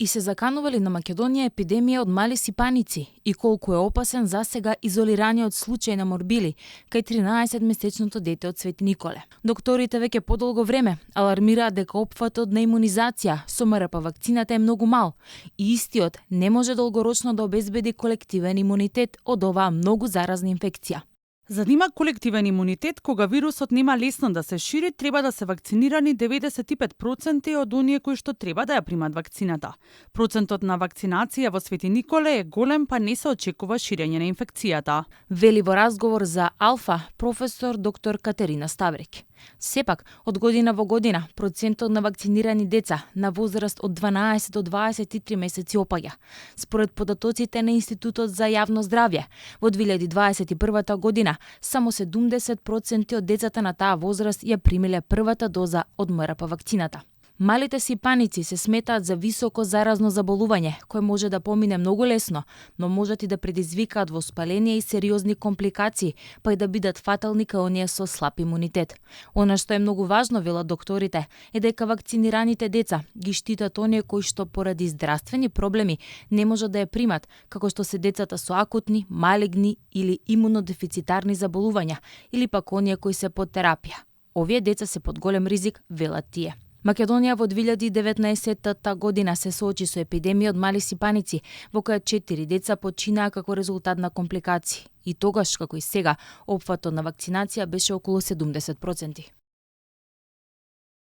И се заканували на Македонија епидемија од мали сипаници и колку е опасен засега изолираниот случај на морбили кај 13-месечното дете од Свети Николе. Докторите веќе подолго време алармираат дека опфатот на имунизација со МРП вакцината е многу мал и истиот не може долгорочно да обезбеди колективен имунитет од оваа многу заразна инфекција. За да има колективен имунитет, кога вирусот нема лесно да се шири, треба да се вакцинирани 95% од оние кои што треба да ја примат вакцината. Процентот на вакцинација во Свети Николе е голем, па не се очекува ширење на инфекцијата. Вели во разговор за Алфа професор доктор Катерина Ставрик. Сепак, од година во година, процентот на вакцинирани деца на возраст од 12 до 23 месеци опаѓа. Според податоците на Институтот за јавно здравје, во 2021 година само 70% од децата на таа возраст ја примиле првата доза од МРП вакцината. Малите сипаници се сметаат за високо заразно заболување, кое може да помине многу лесно, но можат и да предизвикаат воспаление и сериозни компликации, па и да бидат фатални кај оние со слаб имунитет. Она што е многу важно, велат докторите, е дека вакцинираните деца ги штитат оние кои што поради здравствени проблеми не можат да ја примат, како што се децата со акутни, малигни или имунодефицитарни заболувања, или пак оние кои се под терапија. Овие деца се под голем ризик, велат тие. Македонија во 2019 година се соочи со епидемија од мали сипаници, во која 4 деца починаа како резултат на компликации. И тогаш, како и сега, опфатот на вакцинација беше околу 70%.